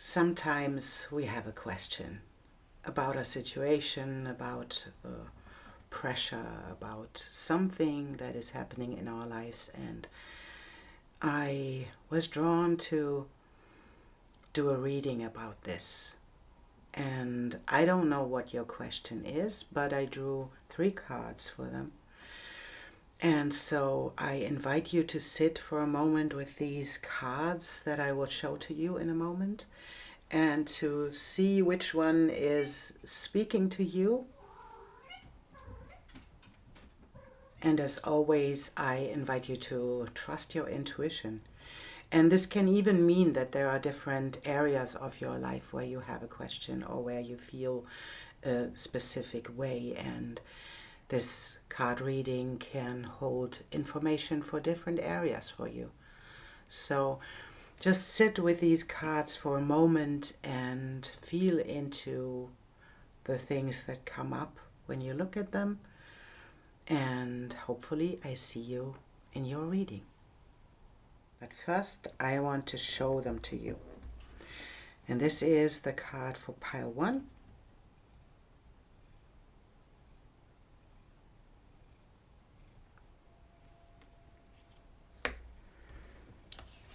Sometimes we have a question about a situation, about pressure, about something that is happening in our lives, and I was drawn to do a reading about this. And I don't know what your question is, but I drew 3 cards for them. And so I invite you to sit for a moment with these cards that I will show to you in a moment, and to see which one is speaking to you. And as always, I invite you to trust your intuition. And this can even mean that there are different areas of your life where you have a question or where you feel a specific way. And this card reading can hold information for different areas for you. So just sit with these cards for a moment and feel into the things that come up when you look at them. And hopefully I see you in your reading. But first I want to show them to you. And this is the card for pile 1.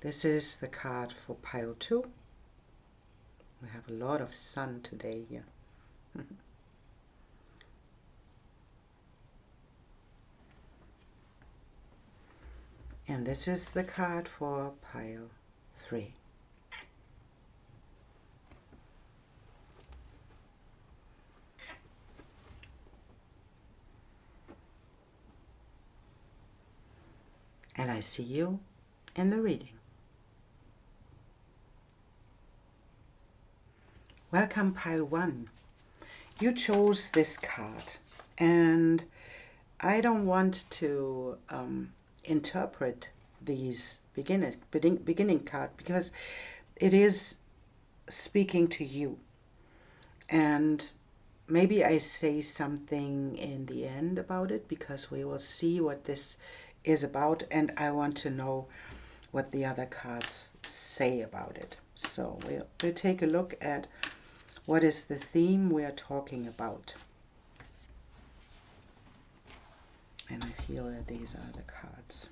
This is the card for pile 2. We have a lot of sun today here. And this is the card for pile 3. And I see you in the reading. Welcome, pile 1. You chose this card, and I don't want to interpret these beginning card because it is speaking to you. And maybe I say something in the end about it, because we will see what this is about, and I want to know what the other cards say about it. So we'll take a look at what is the theme we are talking about. And I feel that these are the cards.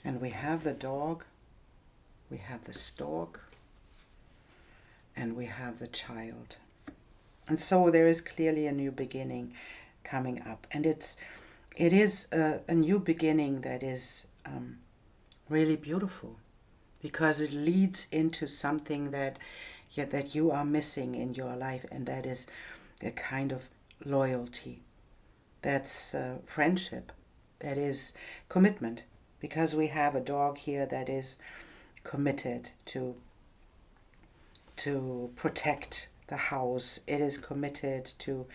And we have the dog, we have the stork, and we have the child. And so there is clearly a new beginning coming up. And it is a new beginning that is really beautiful, because it leads into something that you are missing in your life, and that is a kind of loyalty. That's friendship. That is commitment, because we have a dog here that is committed to protect the house. It is committed to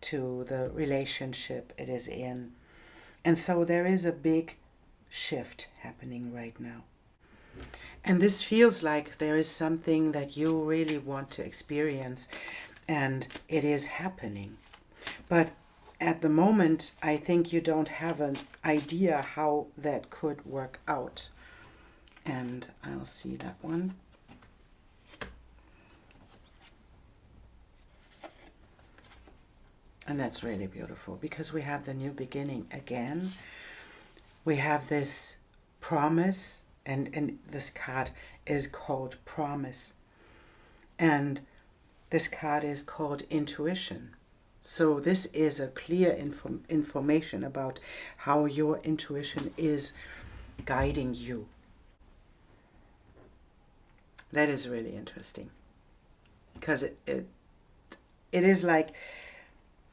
the relationship it is in. And so there is a big shift happening right now. And this feels like there is something that you really want to experience, and it is happening. But at the moment, I think you don't have an idea how that could work out. And I'll see that one. And that's really beautiful, because we have the new beginning again. We have this promise, and this card is called promise. And this card is called intuition. So this is a clear information about how your intuition is guiding you. That is really interesting, because it is like,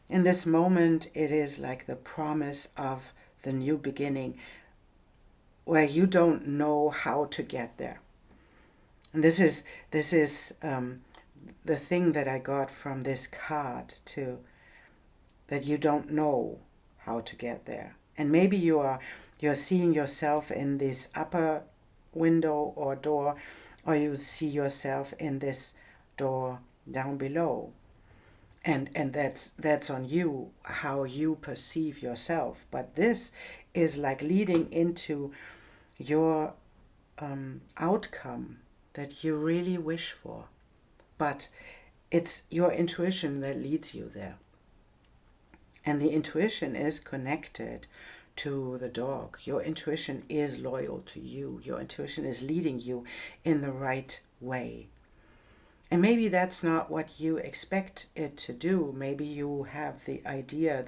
in this moment, it is like the promise of the new beginning, where you don't know how to get there. And this is the thing that I got from this card too, that you don't know how to get there. And maybe you're seeing yourself in this upper window or door, or you see yourself in this door down below. And that's on you, how you perceive yourself. But this is like leading into your outcome that you really wish for. But it's your intuition that leads you there. And the intuition is connected to the dog. Your intuition is loyal to you. Your intuition is leading you in the right way. And maybe that's not what you expect it to do. Maybe you have the idea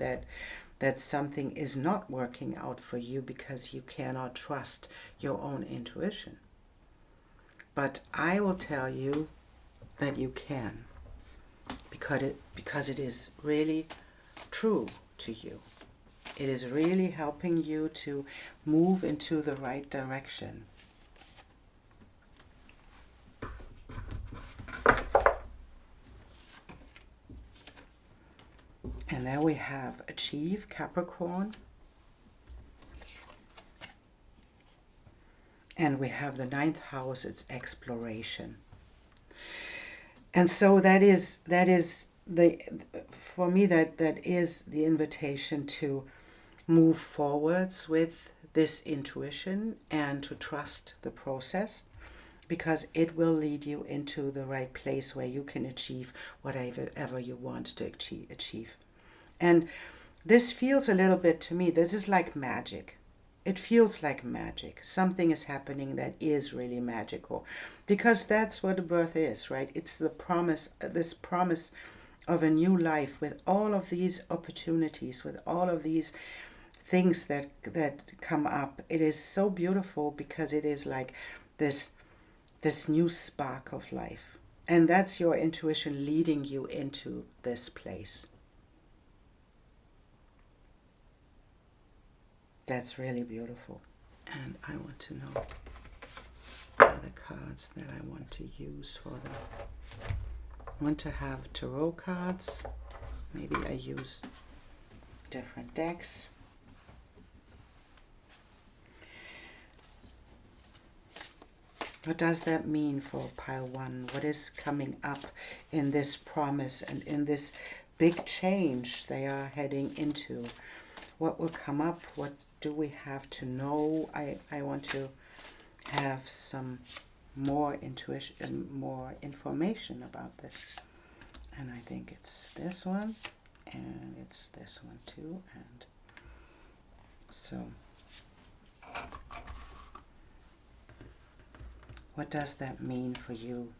that something is not working out for you because you cannot trust your own intuition. But I will tell you that you can, because it is really true to you. It is really helping you to move into the right direction. And there we have Achieve, Capricorn. And we have the 9th house, it's Exploration. And so that is the, for me, that is the invitation to move forwards with this intuition and to trust the process, because it will lead you into the right place where you can achieve whatever you want to achieve. And this feels a little bit to me, this is like magic. It feels like magic. Something is happening that is really magical, because that's what a birth is, right? It's the promise, this promise of a new life with all of these opportunities, with all of these things that come up. It is so beautiful because it is like this new spark of life. And that's your intuition leading you into this place. That's really beautiful. And I want to know the cards that I want to use for them. I want to have tarot cards. Maybe I use different decks. What does that mean for pile 1? What is coming up in this promise and in this big change they are heading into? What will come up? What do we have to know? I want to have some more intuition, more information about this. And I think it's this one, and it's this one too. And so, what does that mean for you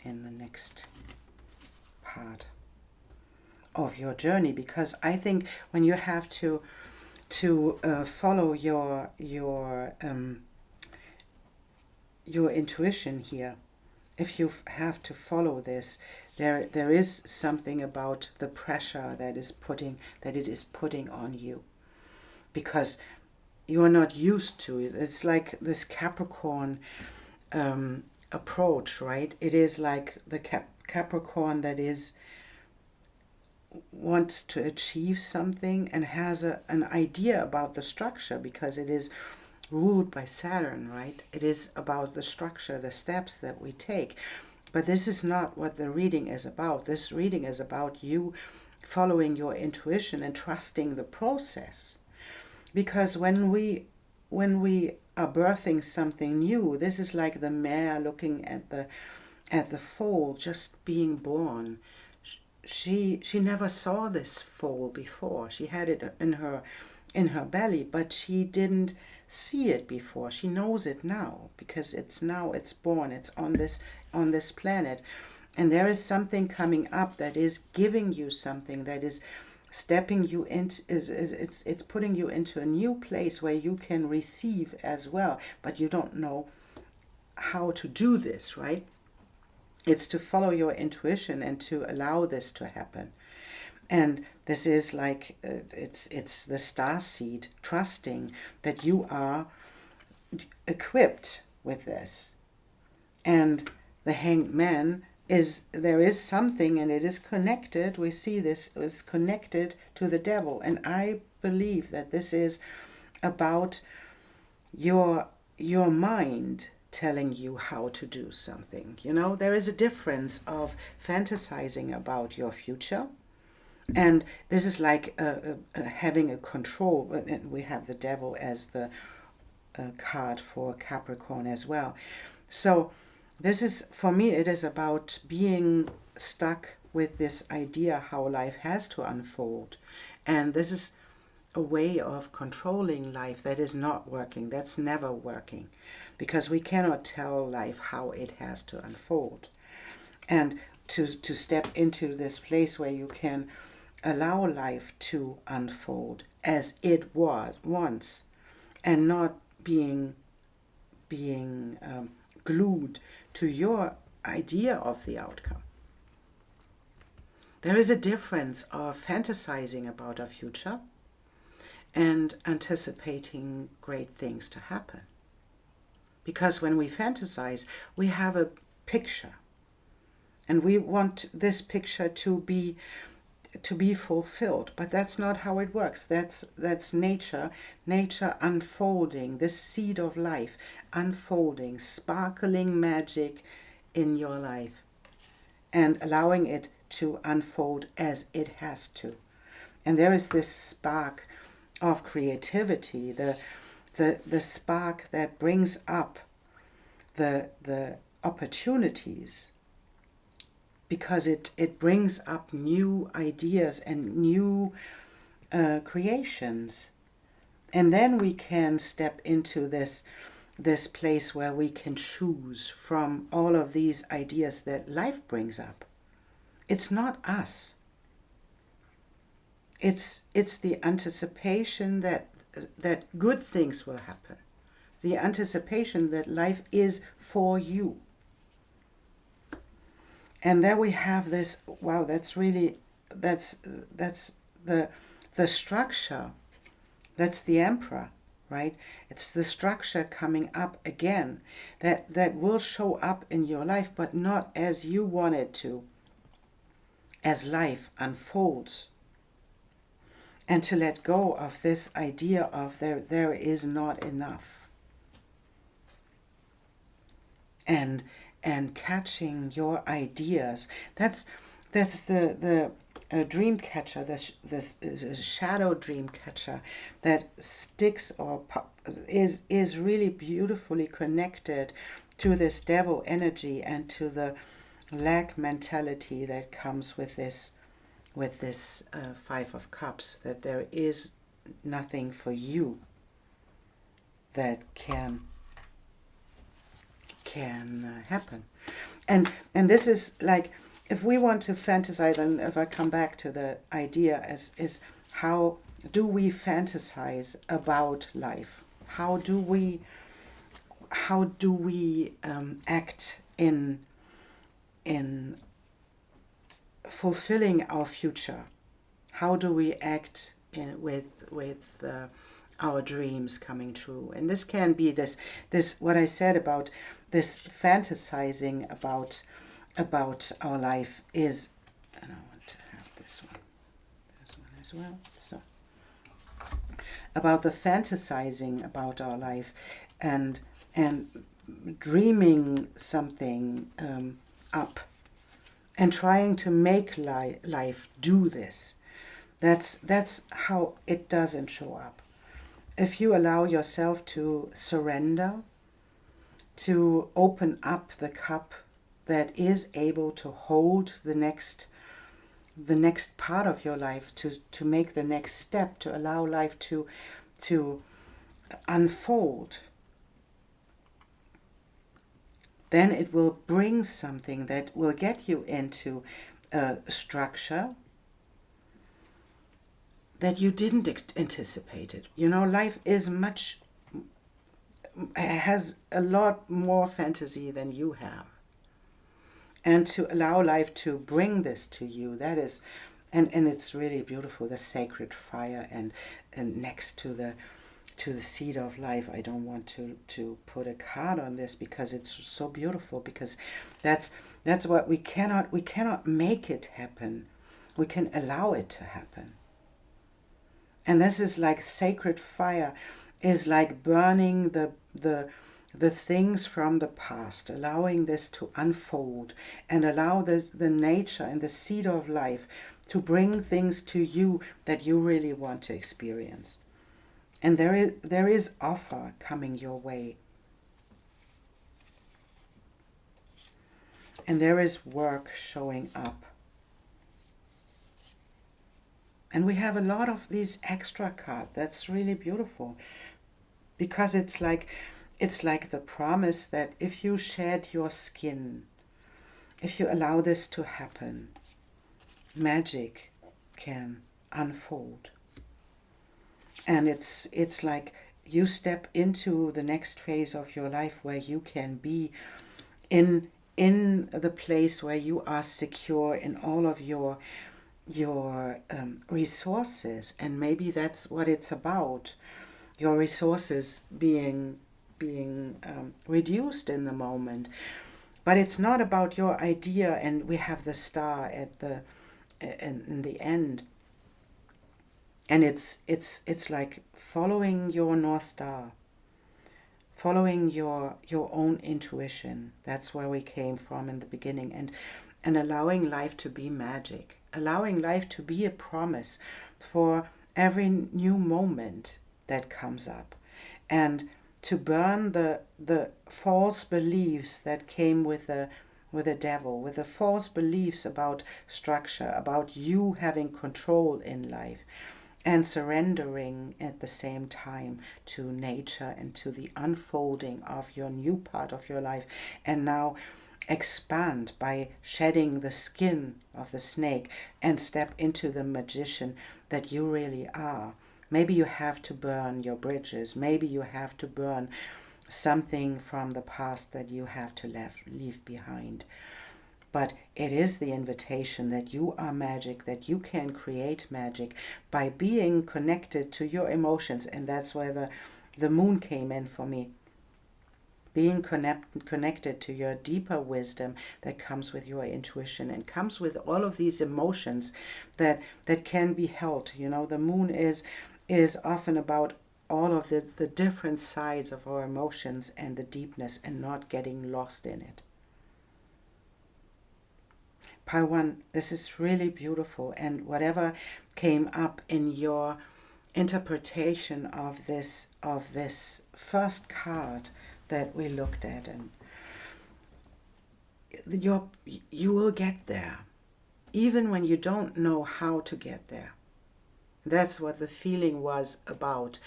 in the next part of your journey? Because I think when you have to follow your intuition here, if you have to follow this, there is something about the pressure that it is putting on you, because you are not used to it. It's like this Capricorn approach, right? It is like the Capricorn that wants to achieve something and has an idea about the structure, because it is ruled by Saturn, right? It is about the structure, the steps that we take. But this is not what the reading is about. This reading is about you following your intuition and trusting the process. Because when we are birthing something new, this is like the mare looking at the foal just being born. She never saw this foal before. She had it in her belly, but she didn't see it before. She knows it now, because it's born. It's on this planet, and there is something coming up that is giving you something, that is stepping you into, it's putting you into a new place where you can receive as well, but you don't know how to do this, right? It's to follow your intuition and to allow this to happen. And this is like, it's the star seed, trusting that you are equipped with this. And the Hanged Man there is something, and it is connected. We see this is connected to the devil. And I believe that this is about your mind telling you how to do something. You know, there is a difference of fantasizing about your future And this is like having a control. And we have the devil as the card for Capricorn as well. So this is, for me, it is about being stuck with this idea how life has to unfold. And this is a way of controlling life that is not working. That's never working, because we cannot tell life how it has to unfold. And to step into this place where you can allow life to unfold as it was once, and not being glued to your idea of the outcome. There is a difference of fantasizing about our future and anticipating great things to happen. Because when we fantasize, we have a picture, and we want this picture to be fulfilled, but that's not how it works. That's nature unfolding, this seed of life unfolding, sparkling magic in your life, and allowing it to unfold as it has to. And there is this spark of creativity, the spark that brings up the opportunities, because it brings up new ideas and new creations. And then we can step into this place where we can choose from all of these ideas that life brings up. It's not us. It's the anticipation that good things will happen. The anticipation that life is for you. And there we have this, wow, that's the structure. That's the emperor, right? It's the structure coming up again that will show up in your life, but not as you want it to, as life unfolds. And to let go of this idea of there is not enough. And catching your ideas. That's the dream catcher. This is a shadow dream catcher that sticks or is really beautifully connected to this devil energy and to the lack mentality that comes with this Five of Cups. That there is nothing for you that can happen. And this is like, if we want to fantasize, and if I come back to the idea is how do we fantasize about life? How do we act in fulfilling our future? How do we act with our dreams coming true? And this can be this what I said about this fantasizing about our life is, and I want to have this one as well. So about the fantasizing about our life and dreaming something up and trying to make life do this. That's how it doesn't show up. If you allow yourself to surrender, to open up the cup that is able to hold the next part of your life, to make the next step, to allow life to unfold, then it will bring something that will get you into a structure that you didn't anticipate it. You know, life is has a lot more fantasy than you have. And to allow life to bring this to you, that is, and it's really beautiful, the sacred fire, and next to the seed of life. I don't want to put a card on this because it's so beautiful, because that's what we cannot make it happen. We can allow it to happen. And this is like sacred fire, is like burning the things from the past, allowing this to unfold, and allow the nature and the seed of life to bring things to you that you really want to experience. And there is offer coming your way. And there is work showing up. And we have a lot of these extra cards. That's really beautiful. Because it's like the promise that if you shed your skin, if you allow this to happen, magic can unfold. And it's like you step into the next phase of your life where you can be in the place where you are secure in all of your resources. And maybe that's what it's about. Your resources being reduced in the moment. But it's not about your idea, and we have the star at in the end. And it's like following your North Star, following your own intuition. That's where we came from in the beginning, and allowing life to be magic, allowing life to be a promise for every new moment that comes up, and to burn the false beliefs that came with the devil, with the false beliefs about structure, about you having control in life, and surrendering at the same time to nature and to the unfolding of your new part of your life. And now expand by shedding the skin of the snake and step into the magician that you really are. Maybe you have to burn your bridges. Maybe you have to burn something from the past that you have to leave behind. But it is the invitation that you are magic, that you can create magic by being connected to your emotions. And that's where the moon came in for me. Being connected to your deeper wisdom that comes with your intuition and comes with all of these emotions that can be held. You know, the moon is often about all of the different sides of our emotions and the deepness, and not getting lost in it. Pile 1, this is really beautiful, and whatever came up in your interpretation of this first card that we looked at, and you will get there, even when you don't know how to get there. That's what the feeling was about,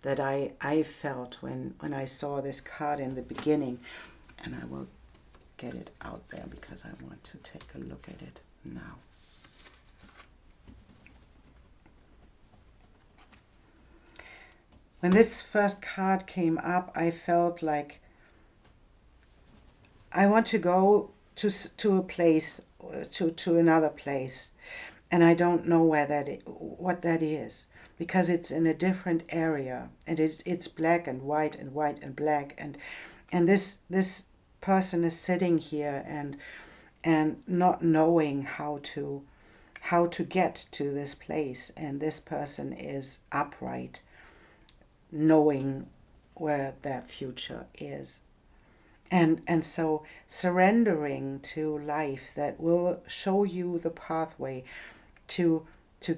that I felt when I saw this card in the beginning. And I will get it out there because I want to take a look at it now. When this first card came up, I felt like I want to go to a place, to another place, and I don't know what that is, because it's in a different area, and it's black and white and white and black, and this person is sitting here and not knowing how to get to this place, and this person is upright, knowing where their future is. And so surrendering to life that will show you the pathway to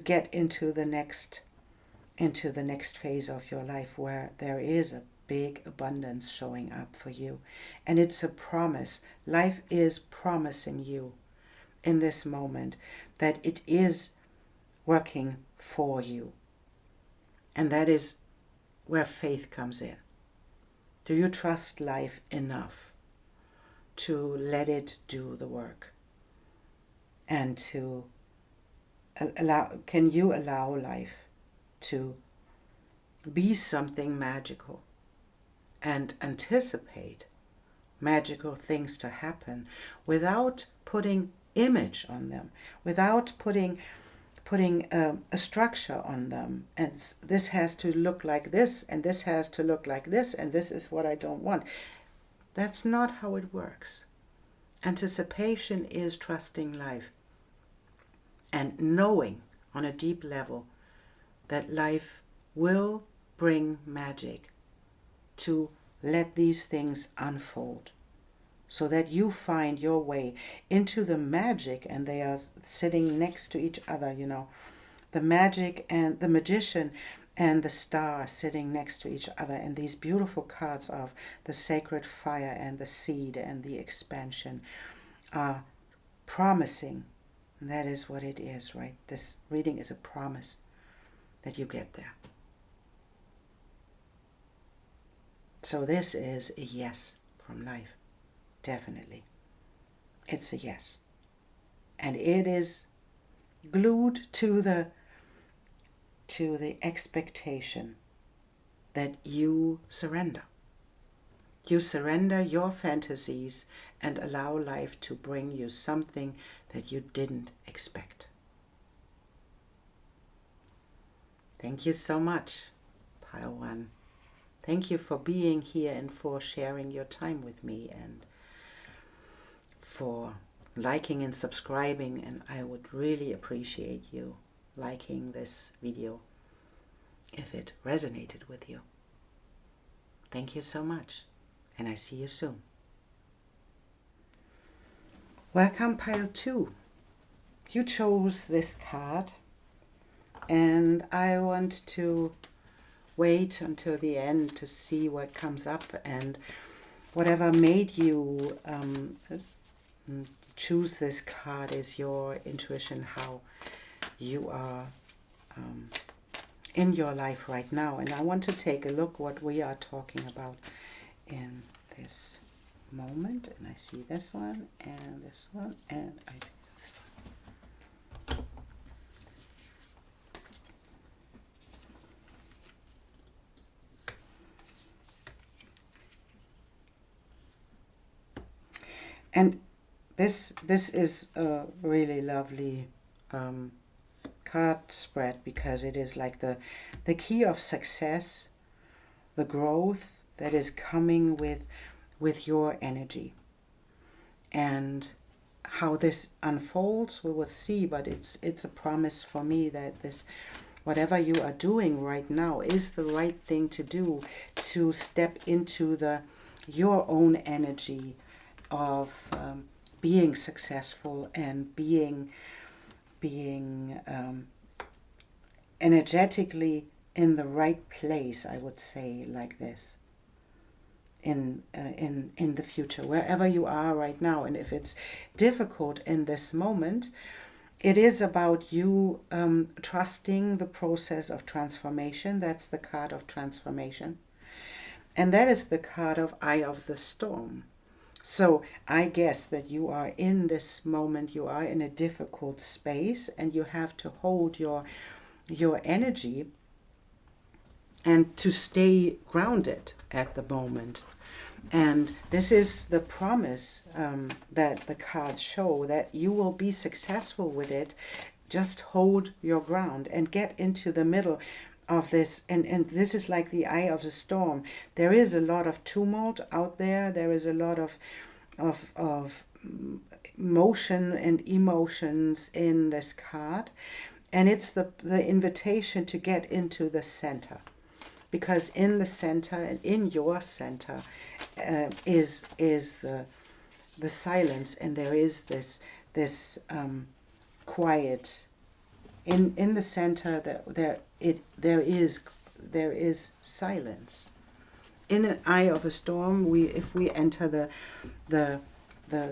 get into the next phase of your life, where there is a big abundance showing up for you. And it's a promise. Life is promising you in this moment that it is working for you. And that is where faith comes in. Do you trust life enough to let it do the work? And to can you allow life to be something magical and anticipate magical things to happen without putting image on them, without putting a structure on them, and this has to look like this, and this has to look like this, and this is what I don't want. That's not how it works. Anticipation is trusting life and knowing on a deep level that life will bring magic to let these things unfold. so that you find your way into the magic. And they are sitting next to each other, you know, the magic and the magician and the star sitting next to each other, and these beautiful cards of the sacred fire and the seed and the expansion are promising. And that is what it is, right? This reading is a promise that you get there. So this is a yes from life. Definitely. It's a yes. And it is glued to the expectation that you surrender. You surrender your fantasies and allow life to bring you something that you didn't expect. Thank you so much, Pile 1. Thank you for being here and for sharing your time with me and for liking and subscribing. And I would really appreciate you liking this video if it resonated with you. Thank you so much, and I see you soon. Welcome, Pile 2. You chose this card, and I want to wait until the end to see what comes up, and whatever made you choose this card is your intuition, how you are in your life right now. And I want to take a look what we are talking about in this moment. And I see this one and this one, and I see this one. And this is a really lovely card spread, because it is like the key of success, the growth that is coming with your energy. And how this unfolds, we will see, but it's a promise for me that this, whatever you are doing right now, is the right thing to do, to step into your own energy of being successful and being energetically in the right place, I would say, like this, in the future, wherever you are right now. And if it's difficult in this moment, it is about you trusting the process of transformation. That's the card of transformation. And that is the card of Eye of the Storm. So I guess that you are in this moment, you are in a difficult space, and you have to hold your energy and to stay grounded at the moment. And this is the promise that the cards show, that you will be successful with it. Just hold your ground and get into the middle of this. And this is like the eye of the storm. There is a lot of tumult out there. There is a lot of motion and emotions in this card. And it's the invitation to get into the center. Because in the center, and in your center, is the silence, and there is this quiet. In the center, there is silence. In an eye of a storm, if we enter the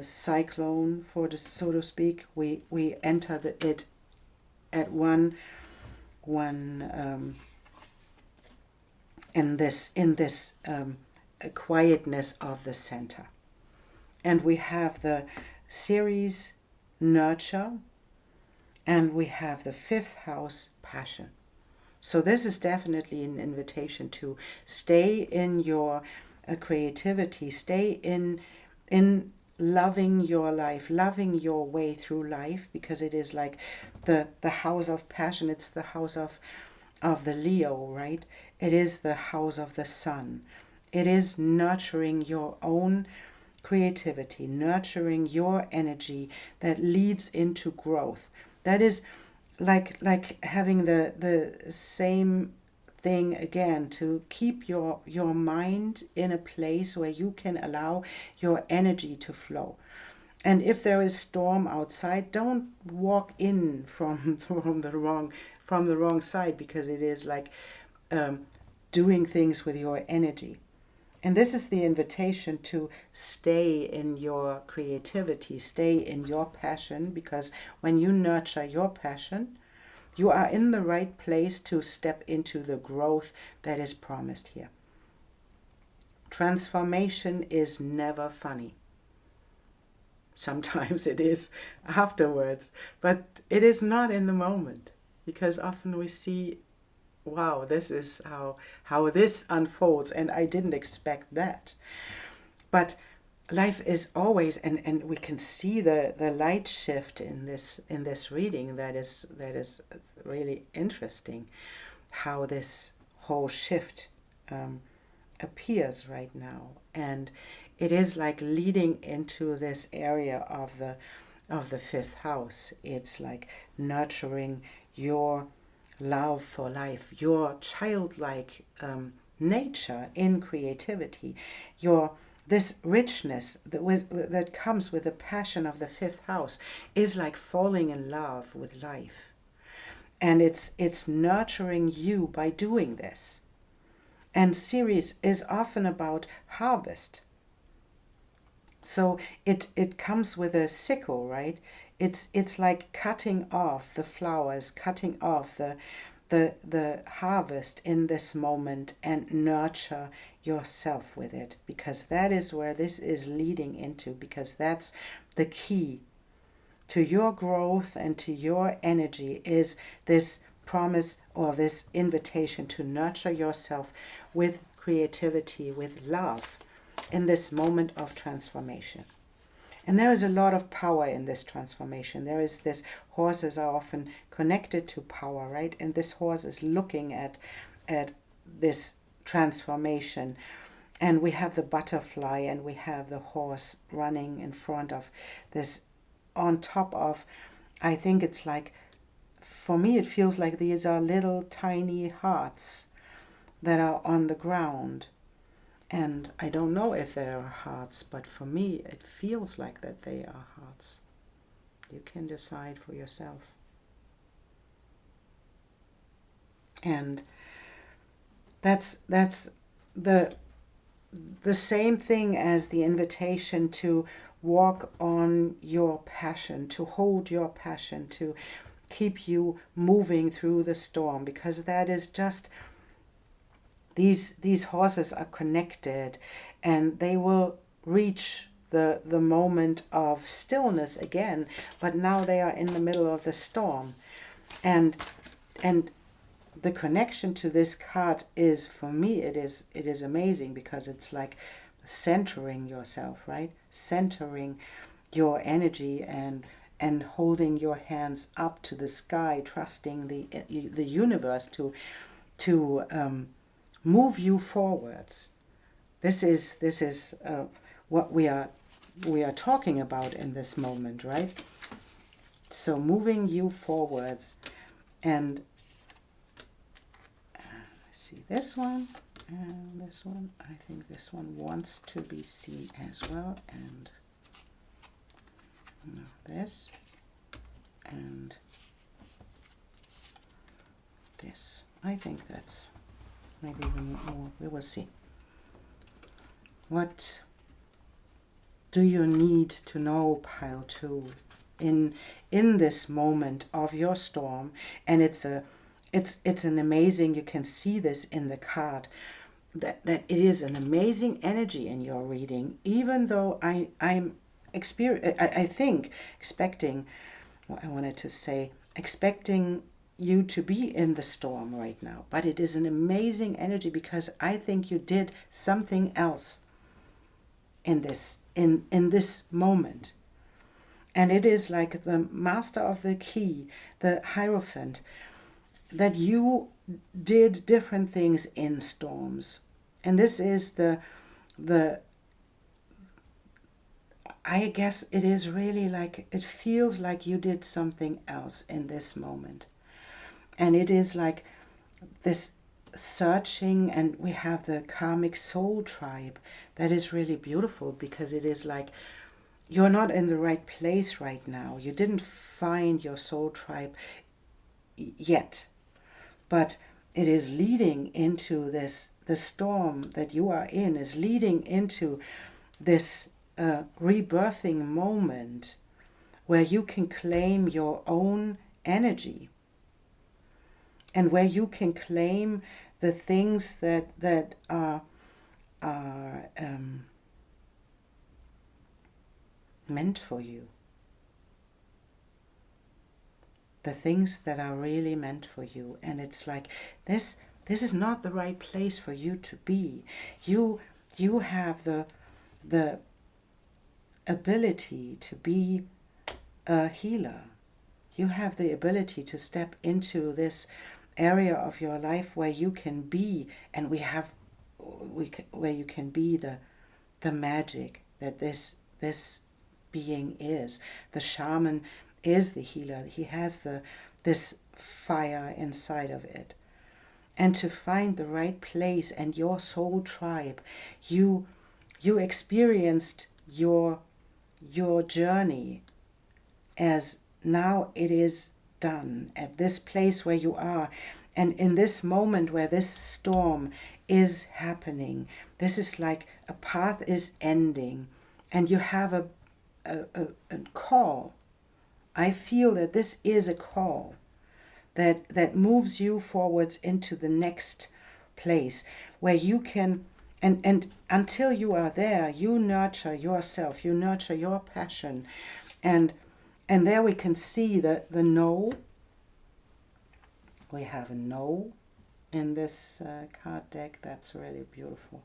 cyclone, so to speak, we enter it at one in this quietness of the center. And we have the series nurture, and we have the 5th house passion. So this is definitely an invitation to stay in your creativity, stay in loving your life, loving your way through life, because it is like the house of passion. It's the house of the Leo, right? It is the house of the sun. It is nurturing your own creativity, nurturing your energy that leads into growth. That is like having the same thing again, to keep your mind in a place where you can allow your energy to flow. And if there is storm outside, don't walk in from the wrong side, because it is like doing things with your energy. And this is the invitation to stay in your creativity, stay in your passion, because when you nurture your passion, you are in the right place to step into the growth that is promised here. Transformation is never funny. Sometimes it is afterwards, but it is not in the moment, because often we see, wow, this is how this unfolds, and I didn't expect that. But life is always, and we can see the light shift in this reading. That is really interesting, how this whole shift appears right now. And it is like leading into this area of the fifth house. It's like nurturing your love for life, your childlike nature in creativity, this richness that comes with the passion of the fifth house is like falling in love with life. And it's nurturing you by doing this. And Ceres is often about harvest. So it comes with a sickle, right? It's like cutting off the flowers, cutting off the harvest in this moment, and nurture yourself with it, because that is where this is leading into, because that's the key to your growth and to your energy, is this promise or this invitation to nurture yourself with creativity, with love, in this moment of transformation. And there is a lot of power in this transformation. There is this, horses are often connected to power, right? And this horse is looking at this transformation. And we have the butterfly, and we have the horse running in front of this, on top of, I think it's like, for me it feels like these are little tiny hearts that are on the ground. And I don't know if they are hearts, but for me it feels like that they are hearts. You can decide for yourself. And that's the same thing as the invitation to walk on your passion, to hold your passion, to keep you moving through the storm, because that is just, these horses are connected, and they will reach the moment of stillness again, but now they are in the middle of the storm. And the connection to this card is, for me, it is amazing, because it's like centering yourself, right? Centering your energy and holding your hands up to the sky, trusting the universe to move you forwards. This is what we are talking about in this moment, right? So moving you forwards. And see this one and this one. I think this one wants to be seen as well. And no, this and this. I think that's maybe even more. We will see. What do you need to know, pile 2, in this moment of your storm? And it's an amazing, you can see this in the card, that it is an amazing energy in your reading, even though I'm expecting, well, I wanted to say, expecting you to be in the storm right now. But it is an amazing energy, because I think you did something else in this moment. And it is like the master of the key, the Hierophant, that you did different things in storms. And this is the I guess it is really like, it feels like you did something else in this moment. And it is like this searching, and we have the karmic soul tribe. That is really beautiful, because it is like you're not in the right place right now. You didn't find your soul tribe yet, but it is leading into this, the storm that you are in is leading into this rebirthing moment where you can claim your own energy, and where you can claim the things that are meant for you. The things that are really meant for you. And it's like, this is not the right place for you to be. You have the ability to be a healer. You have the ability to step into this area of your life where you can be, and where you can be the magic that this being is. The shaman is the healer. He has this fire inside of it. And to find the right place and your soul tribe, you experienced your journey as now it is done at this place where you are. And in this moment where this storm is happening, this is like a path is ending, and you have a call. I feel that this is a call that moves you forwards into the next place where you can, and until you are there, you nurture yourself, you nurture your passion, and there we can see the no. We have a no in this card deck. That's really beautiful.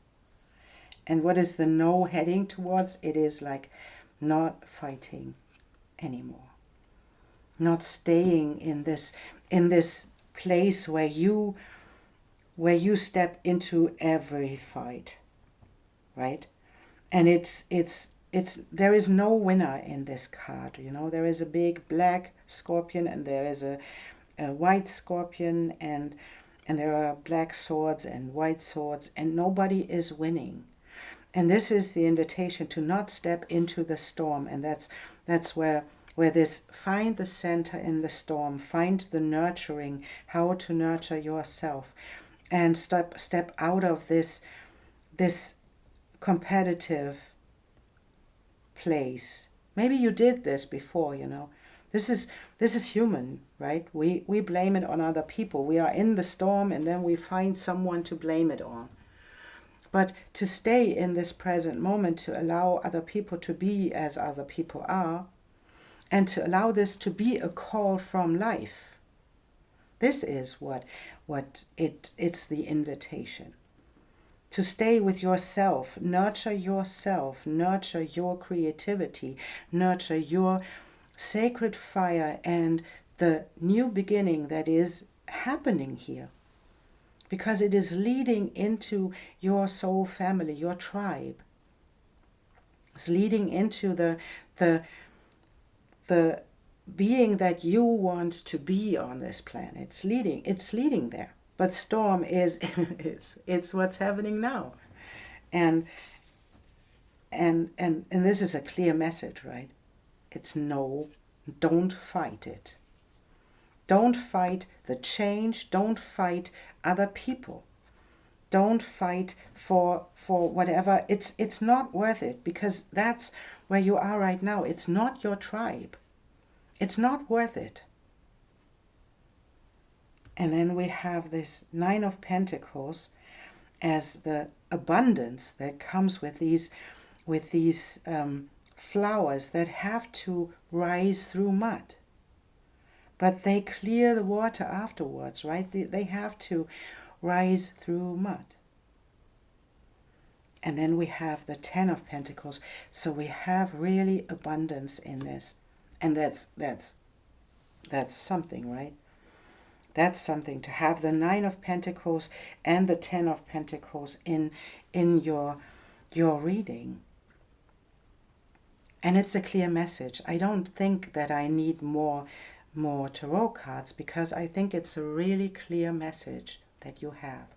And what is the no heading towards? It is like not fighting anymore, not staying in this place where you step into every fight, right? And it's there is no winner in this card. You know, there is a big black scorpion, and there is a white scorpion, and there are black swords and white swords, and nobody is winning. And this is the invitation to not step into the storm. And that's where this, find the center in the storm, find the nurturing, how to nurture yourself, and step out of this competitive place. Maybe you did this before, you know. This is human, right? We blame it on other people. We are in the storm, and then we find someone to blame it on. But to stay in this present moment, to allow other people to be as other people are, and to allow this to be a call from life. This is it's the invitation. To stay with yourself, nurture your creativity, nurture your sacred fire and the new beginning that is happening here. Because it is leading into your soul family, your tribe. It's leading into the being that you want to be on this planet. It's leading there. But storm is it's what's happening now. And this is a clear message, right? It's no, don't fight it. Don't fight the change. Don't fight other people. Don't fight for whatever. It's not worth it, because that's where you are right now. It's not your tribe. It's not worth it. And then we have this Nine of Pentacles as the abundance that comes with these flowers that have to rise through mud. But they clear the water afterwards, right? They have to rise through mud. And then we have the Ten of Pentacles. So we have really abundance in this. And that's something, right? That's something, to have the Nine of Pentacles and the Ten of Pentacles in your reading. And it's a clear message. I don't think that I need more tarot cards, because I think it's a really clear message that you have.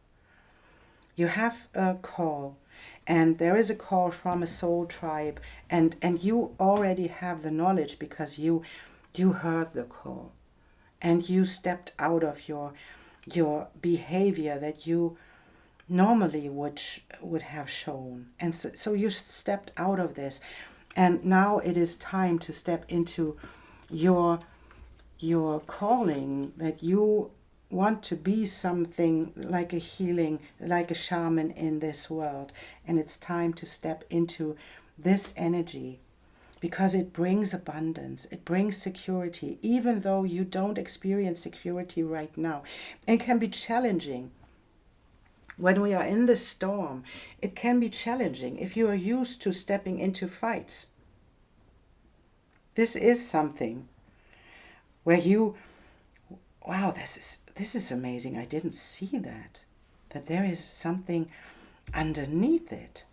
You have a call, and there is a call from a soul tribe, and you already have the knowledge because you heard the call, and you stepped out of your behavior that you normally would have shown, and so you stepped out of this, and now it is time to step into your calling, that you want to be something like a healing, like a shaman in this world. And it's time to step into this energy because it brings abundance, it brings security, even though you don't experience security right now. It can be challenging. When we are in the storm, it can be challenging if you are used to stepping into fights. This is something where you, wow, this is amazing. I didn't see that there is something underneath it.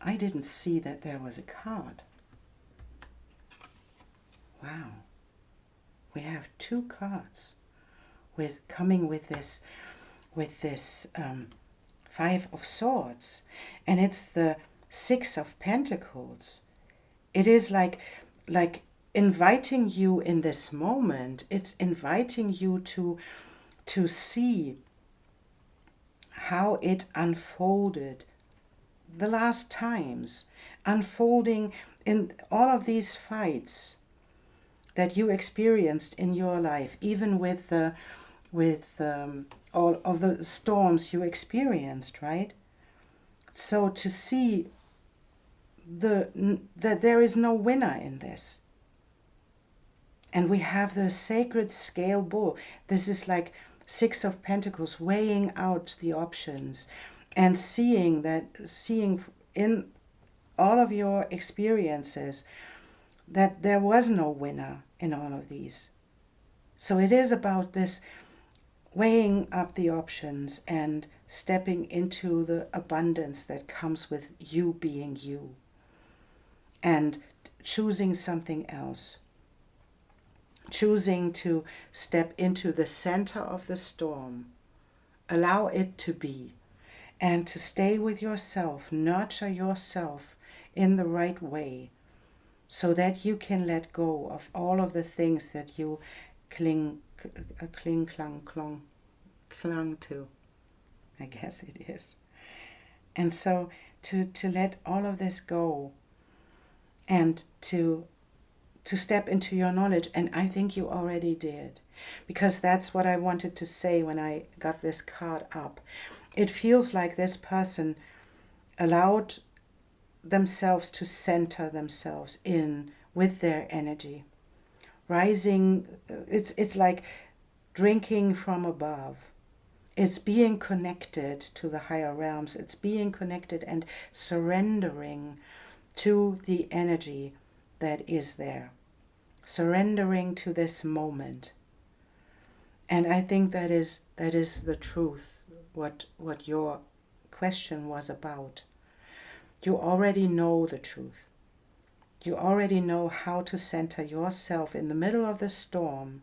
I didn't see that there was a card. Wow. We have two cards coming with this Five of Swords, and it's the Six of Pentacles. It is like inviting you in this moment. It's inviting you to see how it unfolded the last times, unfolding in all of these fights that you experienced in your life, even with all of the storms you experienced, right? So to see that there is no winner in this. And we have the sacred scale bull. This is like Six of Pentacles, weighing out the options and seeing in all of your experiences that there was no winner in all of these. So it is about this weighing up the options and stepping into the abundance that comes with you being you and choosing something else. Choosing to step into the center of the storm, allow it to be, and to stay with yourself, nurture yourself in the right way, so that you can let go of all of the things that you clung to. I guess it is. And so to let all of this go and to step into your knowledge. And I think you already did, because that's what I wanted to say when I got this card up. It feels like this person allowed themselves to center themselves in with their energy. Rising, it's like drinking from above. It's being connected to the higher realms. It's being connected and surrendering to the energy that is there, surrendering to this moment. And I think that is the truth, what your question was about. You already know the truth. You already know how to center yourself in the middle of the storm.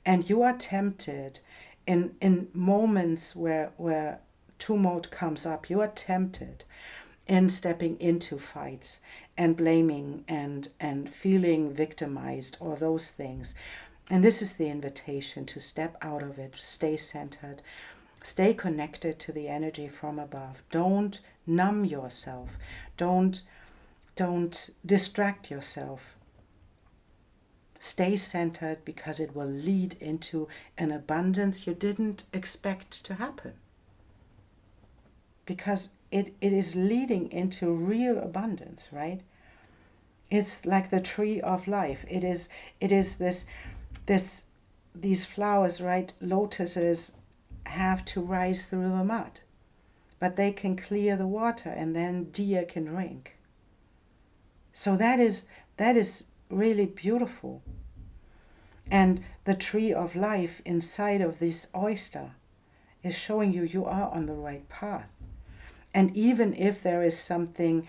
And you are tempted in moments where tumult comes up, you are tempted in stepping into fights and blaming and feeling victimized or those things. And this is the invitation to step out of it, stay centered, stay connected to the energy from above. Don't numb yourself. Don't distract yourself. Stay centered, because it will lead into an abundance you didn't expect to happen. Because it is leading into real abundance, right? It's like the tree of life. It is these flowers, right? Lotuses have to rise through the mud, but they can clear the water and then deer can drink. So that is really beautiful. And the tree of life inside of this oyster is showing you are on the right path. And even if there is something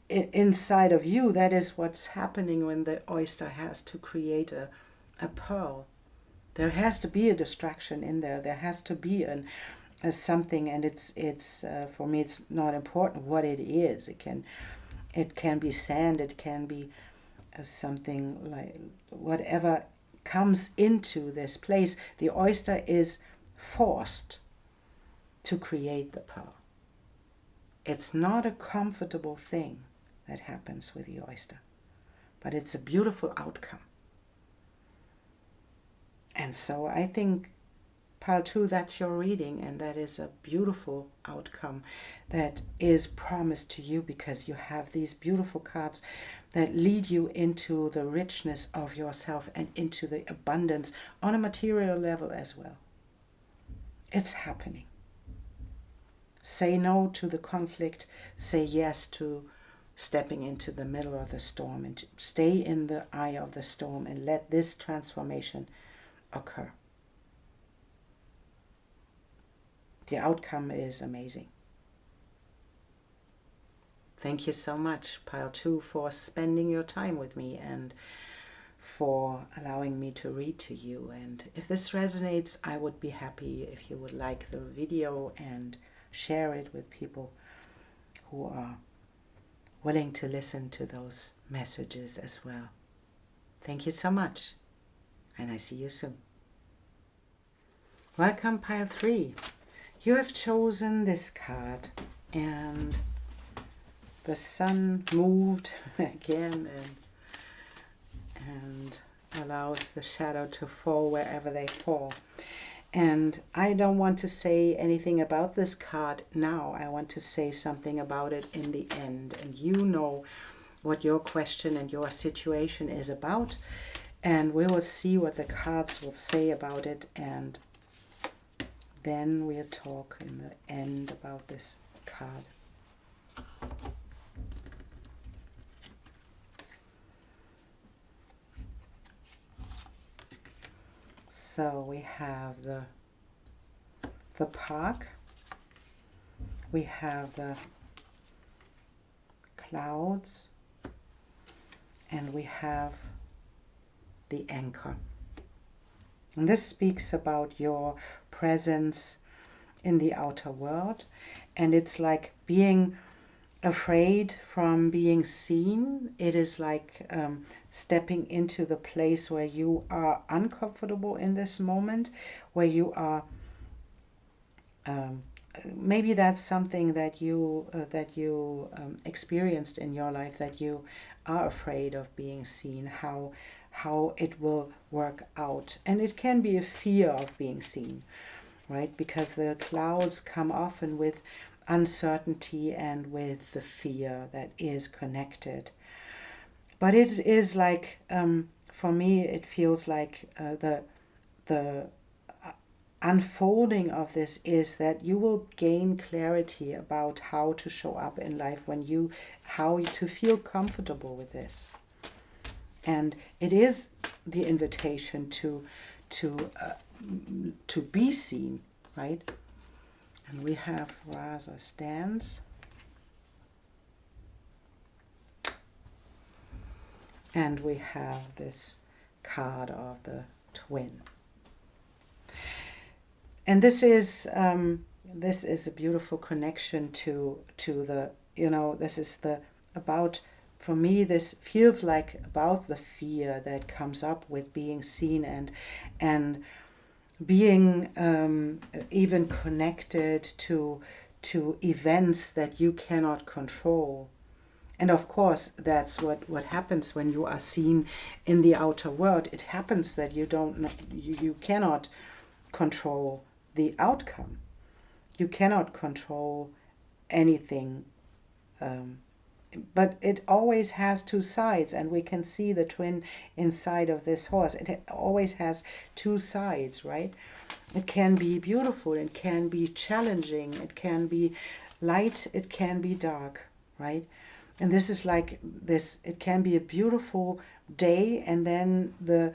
inside of you, that is what's happening when the oyster has to create a pearl. There has to be a distraction in there. There has to be something, and it's for me it's not important what it is. It can be sand, it can be something like whatever comes into this place. The oyster is forced to create the pearl. It's not a comfortable thing that happens with the oyster, but it's a beautiful outcome. And so I think, Pile 2, that's your reading, and that is a beautiful outcome that is promised to you because you have these beautiful cards that lead you into the richness of yourself and into the abundance on a material level as well. It's happening. Say no to the conflict. Say yes to stepping into the middle of the storm, and stay in the eye of the storm and let this transformation occur. The outcome is amazing. Thank you so much, Pile 2, for spending your time with me and for allowing me to read to you. And if this resonates, I would be happy if you would like the video and share it with people who are willing to listen to those messages as well. Thank you so much, and I see you soon. Welcome, Pile 3. You have chosen this card, and the sun moved again and allows the shadow to fall wherever they fall. And I don't want to say anything about this card now. I want to say something about it in the end. And you know what your question and your situation is about. And we will see what the cards will say about it. And then we'll talk in the end about this card. So we have the park, we have the clouds, and we have the anchor. And this speaks about your presence in the outer world, and it's like being afraid from being seen. It is like stepping into the place where you are uncomfortable in this moment, where you are maybe that's something that you experienced in your life, that you are afraid of being seen, how it will work out. And it can be a fear of being seen, right? Because the clouds come often with uncertainty and with the fear that is connected. But it is like, for me, it feels like the unfolding of this is that you will gain clarity about how to show up in life, how to feel comfortable with this. And it is the invitation to be seen, right? And we have Raza stands. And we have this card of the twin. And this is a beautiful connection to the, this is about, for me, this feels like about the fear that comes up with being seen and being even connected to events that you cannot control. And of course, that's what happens when you are seen in the outer world. It happens that you cannot control the outcome. You cannot control anything. But it always has two sides, and we can see the twin inside of this horse. It always has two sides, right? It can be beautiful, it can be challenging, it can be light, it can be dark, right? And this is like this, it can be a beautiful day, and then the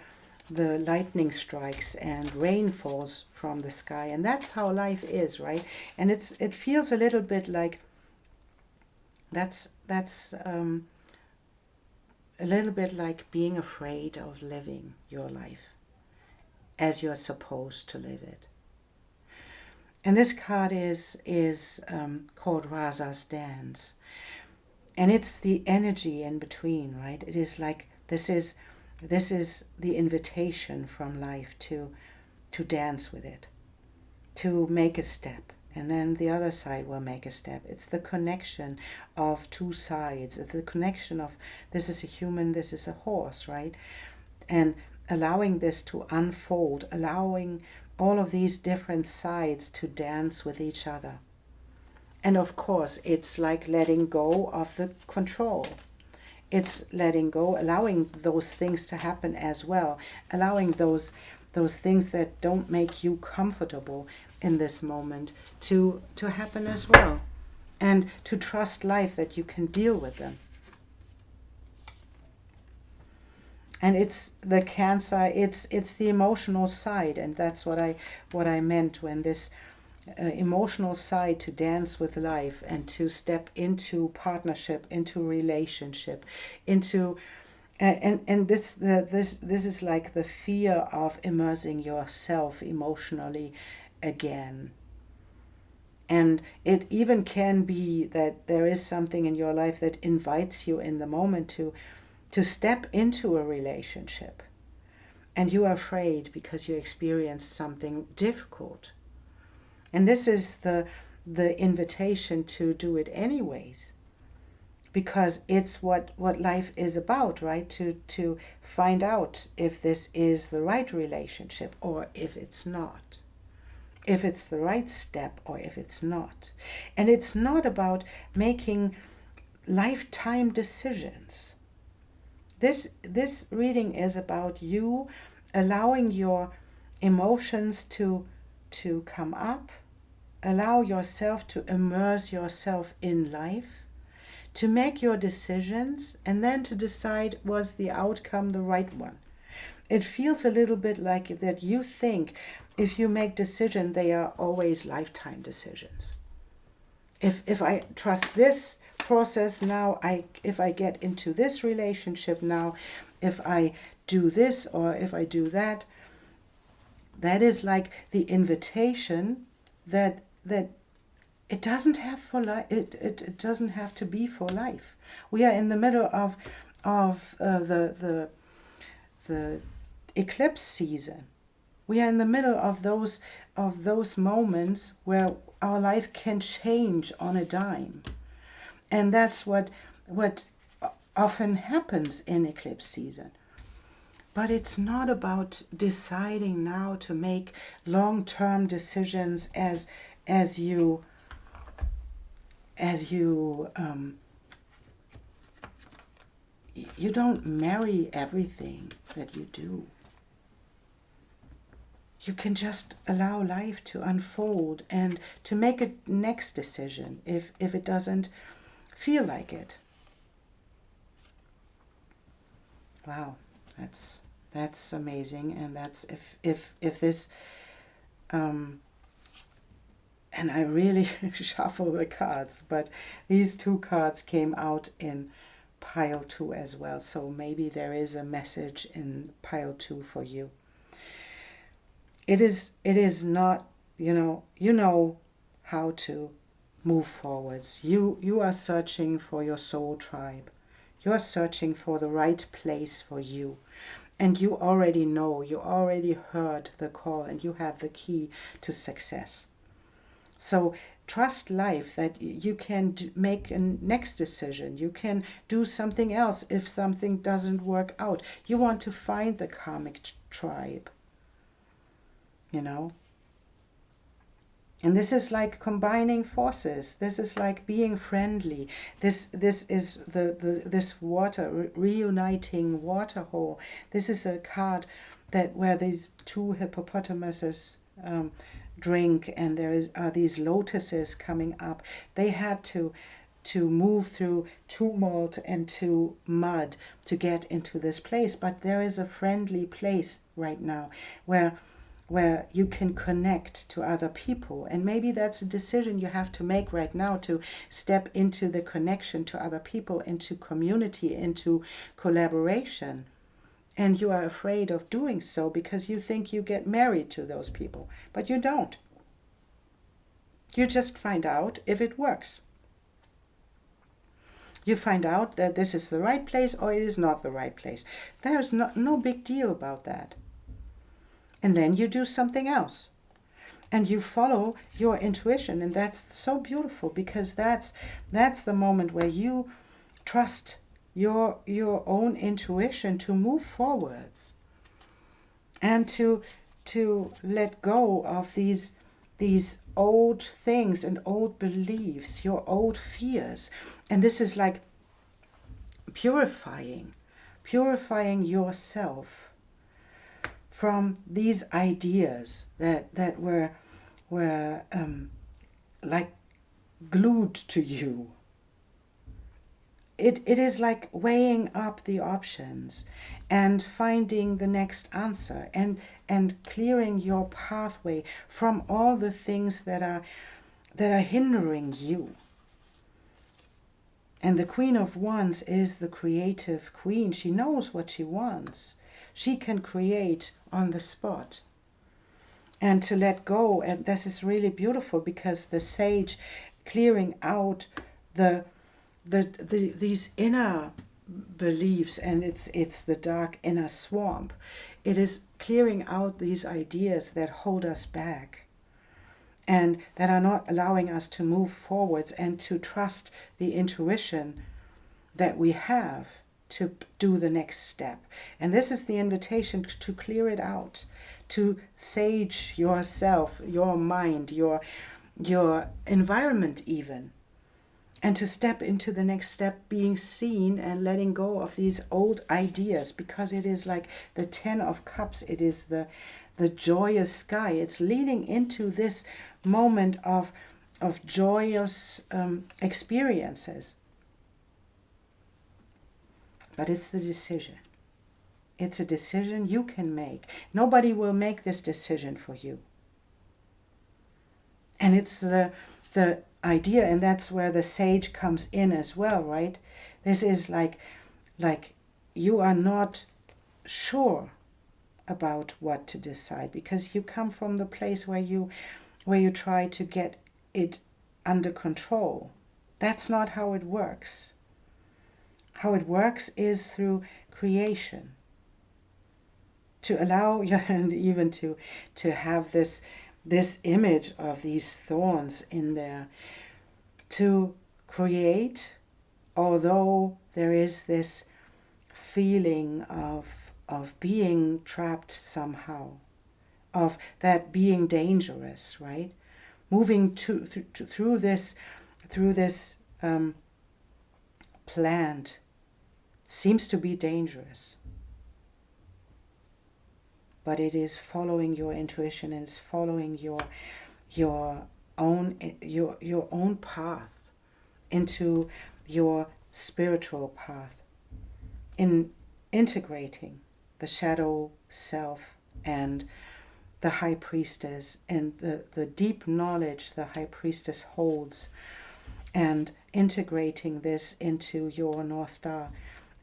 lightning strikes and rain falls from the sky. And that's how life is, right? And it feels a little bit like that's a little bit like being afraid of living your life as you're supposed to live it. And this card is called Raza's Dance. And it's the energy in between, right? It is like this is the invitation from life to dance with it, to make a step. And then the other side will make a step. It's the connection of two sides. It's the connection of this is a human, this is a horse, right? And allowing this to unfold, allowing all of these different sides to dance with each other. And of course, it's like letting go of the control. It's letting go, allowing those things to happen as well, allowing those things that don't make you comfortable in this moment to happen as well, and to trust life that you can deal with them. And it's the Cancer, it's the emotional side, and that's what I meant when this emotional side to dance with life and to step into partnership, into relationship, into and this is like the fear of immersing yourself emotionally again. And it even can be that there is something in your life that invites you in the moment to step into a relationship, and you are afraid because you experienced something difficult. And this is the invitation to do it anyways, because it's what life is about, right? To find out if this is the right relationship or if it's not, if it's the right step or if it's not. And it's not about making lifetime decisions. This reading is about you allowing your emotions to come up, allow yourself to immerse yourself in life, to make your decisions, and then to decide, was the outcome the right one. It feels a little bit like that you think if you make decisions, they are always lifetime decisions. If I trust this process now, if I get into this relationship now, if I do this or if I do that, that is like the invitation that it doesn't have for life. It doesn't have to be for life. We are in the middle of the eclipse season. We are in the middle of those moments where our life can change on a dime, and that's what often happens in eclipse season. But it's not about deciding now to make long-term decisions as you don't marry everything that you do. You can just allow life to unfold and to make a next decision if it doesn't feel like it. Wow, that's amazing. And that's if this and I really shuffle the cards, but these two cards came out in pile 2 as well. So maybe there is a message in pile 2 for you. It is not, you know how to move forwards. You are searching for your soul tribe. You are searching for the right place for you. And you already know, you already heard the call, and you have the key to success. So trust life that you can make a next decision. You can do something else if something doesn't work out. You want to find the karmic tribe, And this is like combining forces. This is like being friendly. This is this water, reuniting water hole. This is a card where these two hippopotamuses drink, and there are these lotuses coming up. They had to move through tumult and to mud to get into this place, but there is a friendly place right now where you can connect to other people. And maybe that's a decision you have to make right now, to step into the connection to other people, into community, into collaboration. And you are afraid of doing so because you think you get married to those people, but you don't. You just find out if it works. You find out that this is the right place or it is not the right place. There's no big deal about that. And then you do something else. And you follow your intuition. And that's so beautiful, because that's the moment where you trust your own intuition to move forwards. And to let go of these old things and old beliefs, your old fears. And this is like purifying yourself from these ideas that were like glued to you. It is like weighing up the options and finding the next answer, and clearing your pathway from all the things that are hindering you. And the Queen of Wands is the creative queen. She knows what she wants. She can create on the spot. And to let go, and this is really beautiful, because the sage clearing out these inner beliefs, and it's the dark inner swamp. It is clearing out these ideas that hold us back and that are not allowing us to move forwards and to trust the intuition that we have to do the next step. And this is the invitation to clear it out, to sage yourself, your mind, your environment even, and to step into the next step, being seen and letting go of these old ideas, because it is like the 10 of Cups. It is the joyous sky. It's leading into this moment of joyous experiences. But it's the decision. It's a decision you can make. Nobody will make this decision for you. And it's the idea, and that's where the sage comes in as well, right? This is like you are not sure about what to decide, because you come from the place where you try to get it under control. That's not how it works. How it works is through creation. To allow you, and even to have this image of these thorns in there, to create, although there is this feeling of being trapped somehow, of that being dangerous, right? Moving through this plant seems to be dangerous, but it is following your intuition, and it's following your own path into your spiritual path, in integrating the shadow self and the high priestess, and the deep knowledge the high priestess holds, and integrating this into your North Star,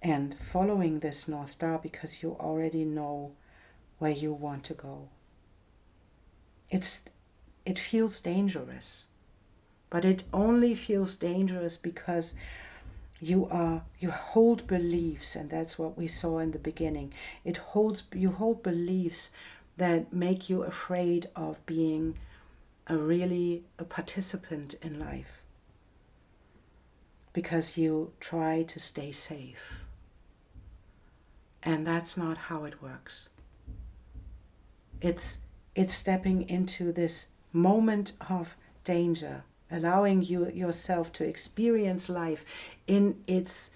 and following this North Star because you already know where you want to go. It feels dangerous, but it only feels dangerous because you hold beliefs, and that's what we saw in the beginning. You hold beliefs that make you afraid of being a participant in life, because you try to stay safe. And that's not how it works. It's stepping into this moment of danger, allowing yourself to experience life in its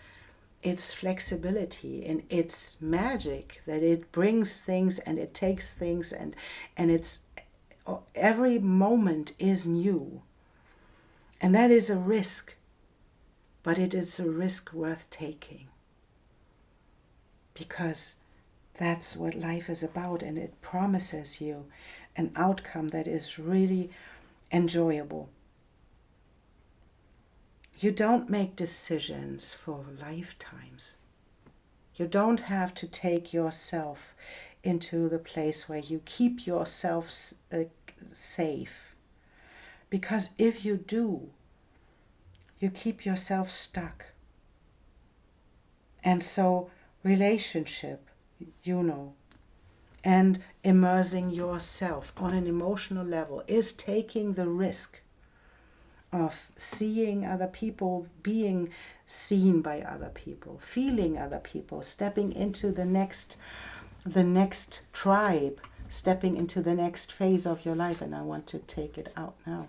flexibility, in its magic, that it brings things and it takes things, and it's every moment is new. And that is a risk, but it is a risk worth taking, because that's what life is about, and it promises you an outcome that is really enjoyable. You don't make decisions for lifetimes. You don't have to take yourself into the place where you keep yourself safe Because if you do, you keep yourself stuck. And so relationship, and immersing yourself on an emotional level is taking the risk of seeing other people, being seen by other people, feeling other people, stepping into the next tribe, stepping into the next phase of your life. And I want to take it out now.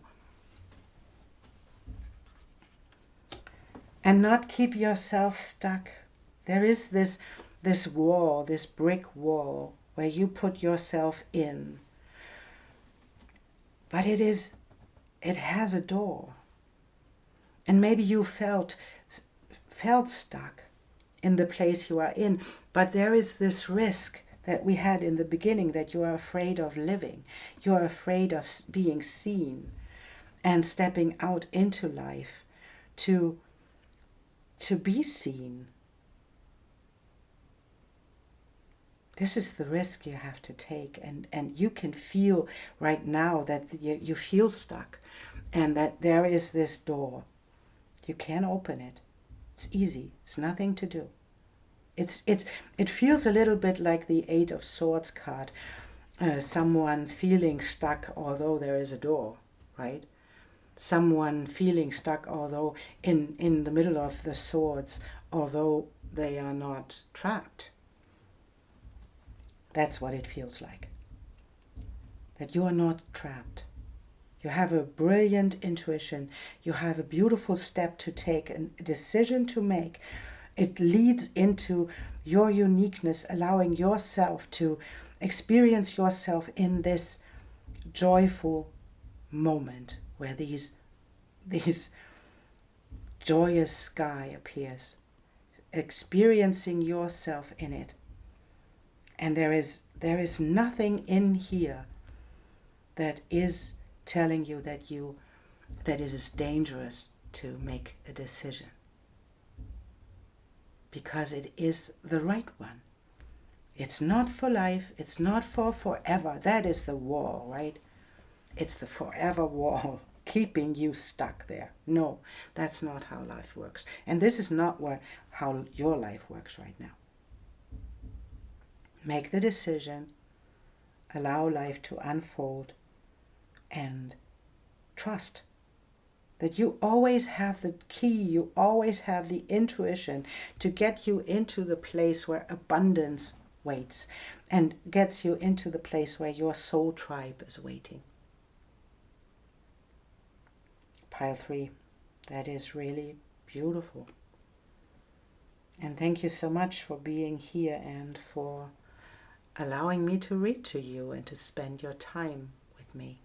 And not keep yourself stuck. There is this wall, this brick wall, where you put yourself in. But it has a door. And maybe you felt stuck in the place you are in. But there is this risk that we had in the beginning, that you are afraid of living. You are afraid of being seen and stepping out into life to be seen. This is the risk you have to take, and you can feel right now that you feel stuck, and that there is this door. You can open it. It's easy. It's nothing to do. It feels a little bit like the Eight of Swords card, someone feeling stuck although there is a door, right? Someone feeling stuck although in the middle of the swords, although they are not trapped. That's what it feels like. That you are not trapped. You have a brilliant intuition. You have a beautiful step to take, a decision to make. It leads into your uniqueness, allowing yourself to experience yourself in this joyful moment where these joyous sky appears. Experiencing yourself in it. And there is nothing in here that is telling you that it is dangerous to make a decision. Because it is the right one. It's not for life, it's not for forever. That is the wall, right? It's the forever wall keeping you stuck there. No, that's not how life works. And this is not how your life works right now. Make the decision, allow life to unfold, and trust that you always have the key, you always have the intuition to get you into the place where abundance waits and gets you into the place where your soul tribe is waiting. Pile 3, that is really beautiful. And thank you so much for being here and for allowing me to read to you and to spend your time with me.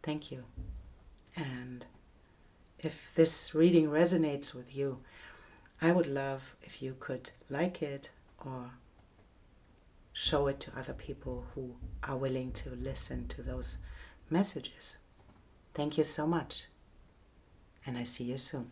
Thank you. And if this reading resonates with you, I would love if you could like it or show it to other people who are willing to listen to those messages. Thank you so much, and I see you soon.